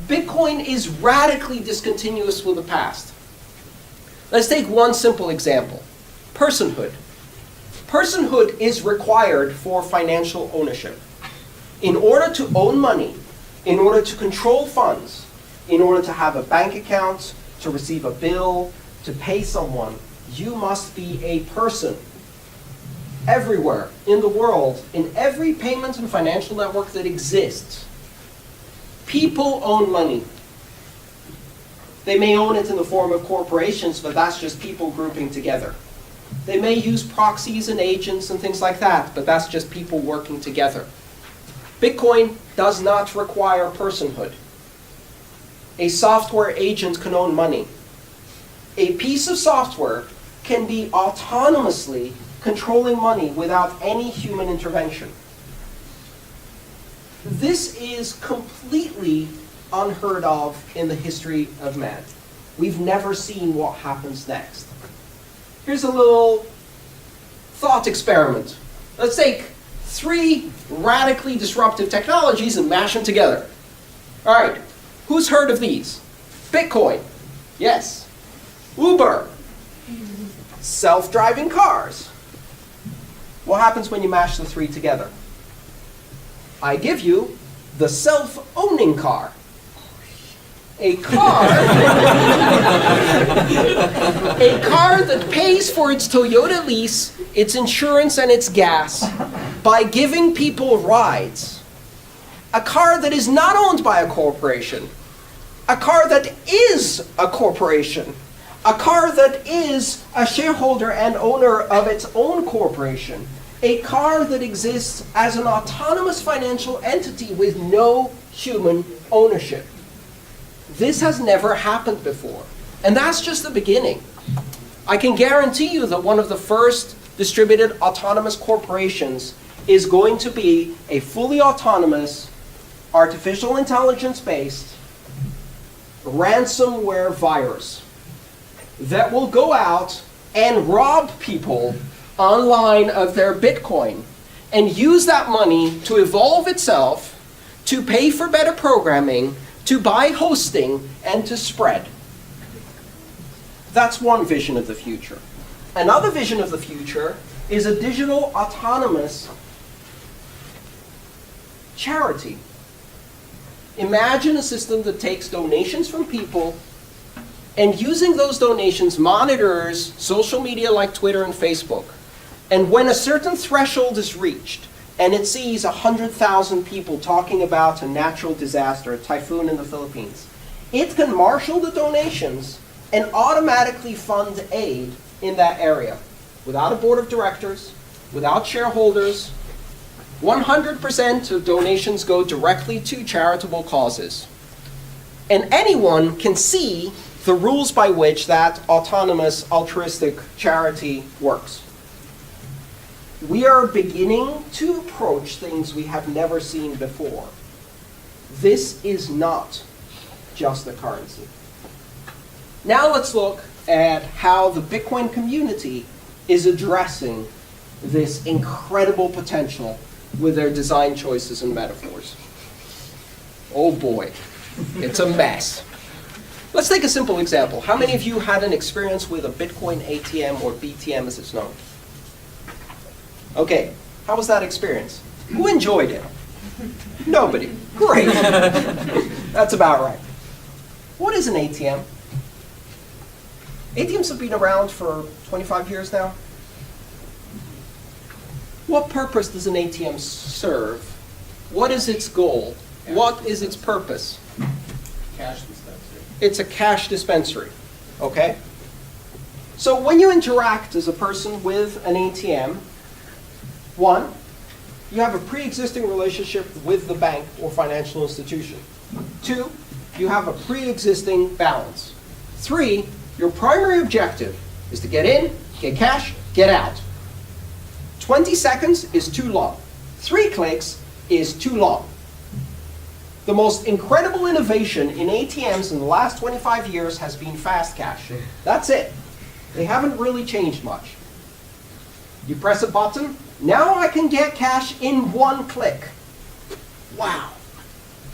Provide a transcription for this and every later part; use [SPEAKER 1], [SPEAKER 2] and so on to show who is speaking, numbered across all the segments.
[SPEAKER 1] Bitcoin is radically discontinuous with the past. Let's take one simple example. Personhood. Personhood is required for financial ownership. In order to own money, in order to control funds, in order to have a bank account, to receive a bill, to pay someone, you must be a person. Everywhere in the world, in every payment and financial network that exists, people own money. They may own it in the form of corporations, but that's just people grouping together. They may use proxies and agents and things like that, but that's just people working together. Bitcoin does not require personhood. A software agent can own money. A piece of software can be autonomously controlling money without any human intervention. This is completely unheard of in the history of man. We've never seen what happens next. Here's a little thought experiment. Let's take 3 radically disruptive technologies and mash them together. All right, who's heard of these? Bitcoin, yes. Uber, self-driving cars. What happens when you mash the 3 together? I give you the self-owning car. A car, a car that pays for its Toyota lease, its insurance, and its gas by giving people rides. A car that is not owned by a corporation. A car that is a corporation. A car that is a shareholder and owner of its own corporation. A car that exists as an autonomous financial entity with no human ownership. This has never happened before. And that's just the beginning. I can guarantee you that one of the first distributed autonomous corporations is going to be a fully autonomous, artificial intelligence-based, ransomware virus that will go out and rob people online of their Bitcoin and use that money to evolve itself, to pay for better programming, to buy hosting, and to spread. That's one vision of the future. Another vision of the future is a digital autonomous charity. Imagine a system that takes donations from people and using those donations monitors social media like Twitter and Facebook. And when a certain threshold is reached, and it sees 100,000 people talking about a natural disaster, a typhoon in the Philippines, it can marshal the donations and automatically fund aid in that area without a board of directors, without shareholders. 100% of donations go directly to charitable causes. And anyone can see the rules by which that autonomous altruistic charity works. We are beginning to approach things we have never seen before. This is not just a currency. Now let's look at how the Bitcoin community is addressing this incredible potential with their design choices and metaphors. Oh boy, it's a mess. Let's take a simple example. How many of you had an experience with a Bitcoin ATM, or BTM as it's known? Okay, how was that experience? Who enjoyed it? Nobody. Great. That's about right. What is an ATM? ATMs have been around for 25 years now. What purpose does an ATM serve? What is its goal? What is its purpose?
[SPEAKER 2] Cash dispensary.
[SPEAKER 1] It's a cash dispensary, okay? So when you interact as a person with an ATM, 1, you have a pre-existing relationship with the bank or financial institution. 2, you have a pre-existing balance. 3, your primary objective is to get in, get cash, get out. 20 seconds is too long. 3 clicks is too long. The most incredible innovation in ATMs in the last 25 years has been fast cash. That's it. They haven't really changed much. You press a button, now I can get cash in 1 click. Wow.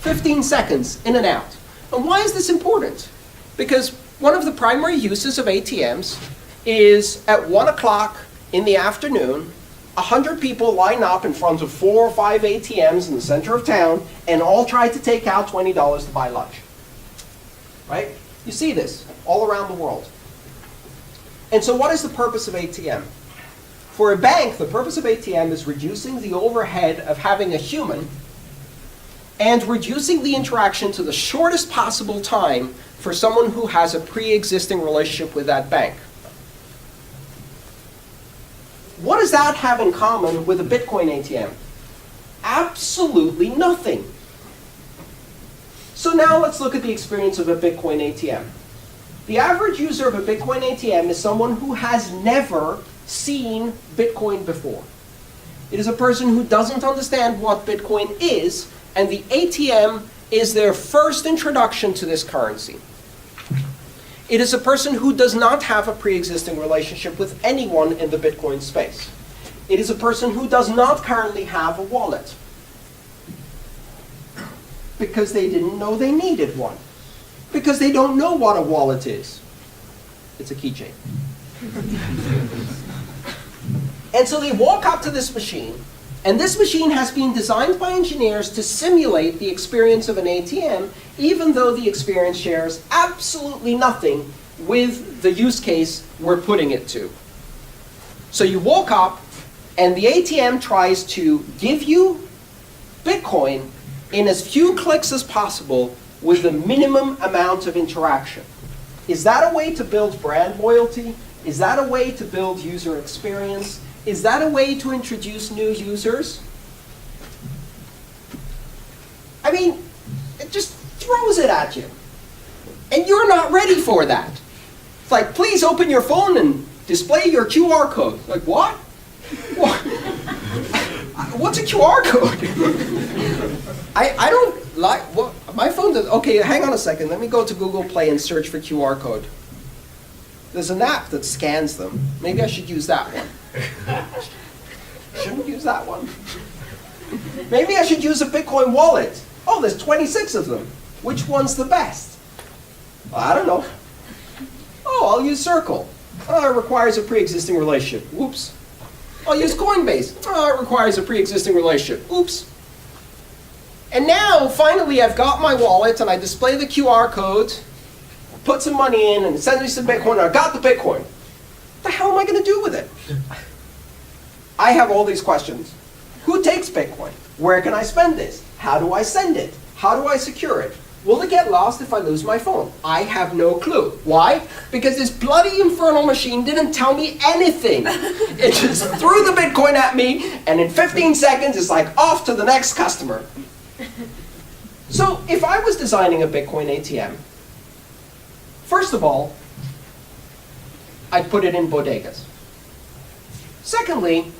[SPEAKER 1] 15 seconds, in and out. And why is this important? Because one of the primary uses of ATMs is at 1 o'clock in the afternoon, 100 people line up in front of 4 or 5 ATMs in the center of town and all try to take out $20 to buy lunch. Right? You see this all around the world. And so what is the purpose of ATM? For a bank, the purpose of ATM is reducing the overhead of having a human and reducing the interaction to the shortest possible time for someone who has a pre-existing relationship with that bank. What does that have in common with a Bitcoin ATM? Absolutely nothing. So now let's look at the experience of a Bitcoin ATM. The average user of a Bitcoin ATM is someone who has never seen Bitcoin before. It is a person who doesn't understand what Bitcoin is, and the ATM is their first introduction to this currency. It is a person who does not have a pre-existing relationship with anyone in the Bitcoin space. It is a person who does not currently have a wallet because they didn't know they needed one, because they don't know what a wallet is. It's a keychain. And so they walk up to this machine, and this machine has been designed by engineers to simulate the experience of an ATM, even though the experience shares absolutely nothing with the use case we're putting it to. So you walk up, and the ATM tries to give you Bitcoin in as few clicks as possible with the minimum amount of interaction. Is that a way to build brand loyalty? Is that a way to build user experience? Is that a way to introduce new users? I mean, it just throws it at you. And you're not ready for that. It's like, please open your phone and display your QR code. Like, what? What? What's a QR code? I don't like, what, my phone does, okay, hang on a second. Let me go to Google Play and search for QR code. There's an app that scans them. Maybe I should use that one. Shouldn't use that one. Maybe I should use a Bitcoin wallet. Oh, there's 26 of them. Which one's the best? Well, I don't know. Oh, I'll use Circle. Oh, it requires a pre-existing relationship. Oops. I'll use Coinbase. Oh, it requires a pre-existing relationship. Oops. And now, finally, I've got my wallet, and I display the QR code, put some money in, and it sends me some Bitcoin, and I got the Bitcoin. What the hell am I going to do with it? I have all these questions. Who takes Bitcoin? Where can I spend this? How do I send it? How do I secure it? Will it get lost if I lose my phone? I have no clue. Why? Because this bloody infernal machine didn't tell me anything. It just threw the Bitcoin at me, and in 15 seconds, it's like, off to the next customer. So if I was designing a Bitcoin ATM, first of all, I'd put it in bodegas. Secondly,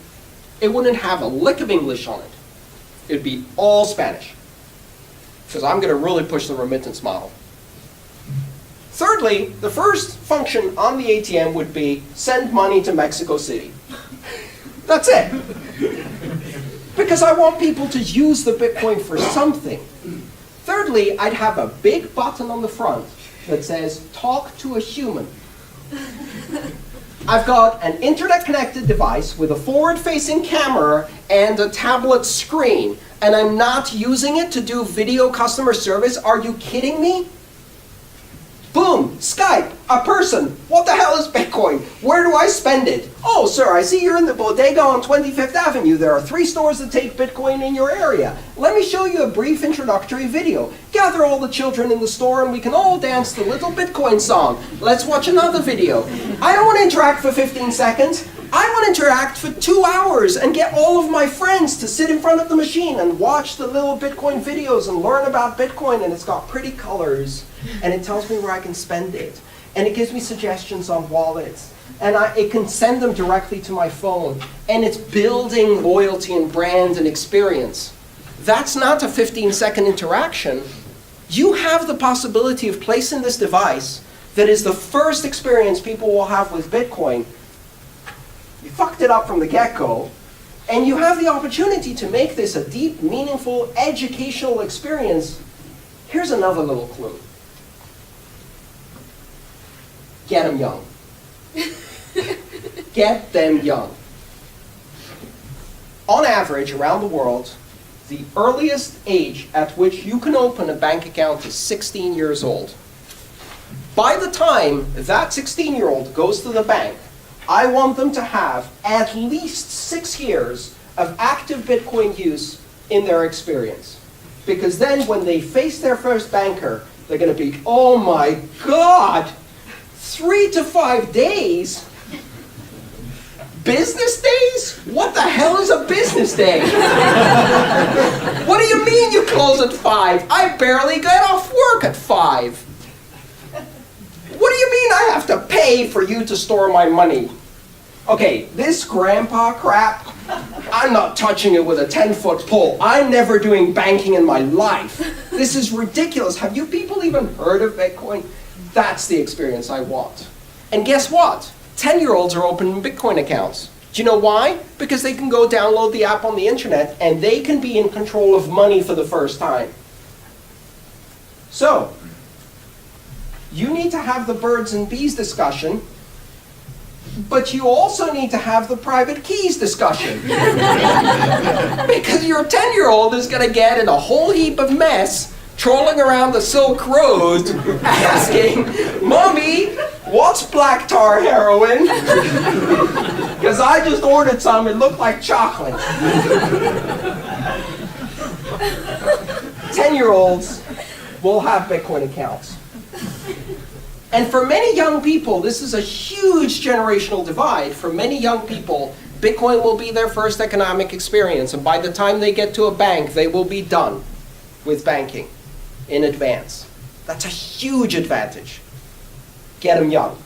[SPEAKER 1] it wouldn't have a lick of English on it. It'd be all Spanish, because I'm going to really push the remittance model. Thirdly, the first function on the ATM would be send money to Mexico City. That's it. Because I want people to use the Bitcoin for something. Thirdly, I'd have a big button on the front that says, talk to a human. I've got an internet-connected device with a forward-facing camera and a tablet screen, and I'm not using it to do video customer service. Are you kidding me? Boom, Skype, a person. What the hell is Bitcoin? Where do I spend it? Oh, sir, I see you're in the bodega on 25th Avenue. There are 3 stores that take Bitcoin in your area. Let me show you a brief introductory video. Gather all the children in the store and we can all dance the little Bitcoin song. Let's watch another video. I don't want to interact for 15 seconds. I want to interact for 2 hours and get all of my friends to sit in front of the machine and watch the little Bitcoin videos and learn about Bitcoin, and it's got pretty colors, and it tells me where I can spend it, and it gives me suggestions on wallets, and it can send them directly to my phone, and it's building loyalty and brand and experience. That's not a 15-second interaction. You have the possibility of placing this device that is the first experience people will have with Bitcoin. You fucked it up from the get-go, and you have the opportunity to make this a deep, meaningful, educational experience. Here's another little clue. Get them young. Get them young. On average, around the world, the earliest age at which you can open a bank account is 16 years old. By the time that 16-year-old goes to the bank, I want them to have at least 6 years of active Bitcoin use in their experience. Because then when they face their first banker, they're going to be, oh my God, 3 to 5 days? Business days? What the hell is a business day? What do you mean you close at 5? I barely get off work at 5. What do you mean I have to pay for you to store my money? Okay, this grandpa crap, I'm not touching it with a 10-foot pole. I'm never doing banking in my life. This is ridiculous. Have you people even heard of Bitcoin? That's the experience I want. And guess what? 10-year-olds are opening Bitcoin accounts. Do you know why? Because they can go download the app on the internet and they can be in control of money for the first time. So, you need to have the birds and bees discussion, but you also need to have the private keys discussion. Because your 10-year-old is going to get in a whole heap of mess trolling around the Silk Road asking, Mommy, what's black tar heroin? Because I just ordered some, it looked like chocolate. 10-year-olds will have Bitcoin accounts. And for many young people, this is a huge generational divide. For many young people, Bitcoin will be their first economic experience. And by the time they get to a bank, they will be done with banking in advance. That's a huge advantage. Get them young.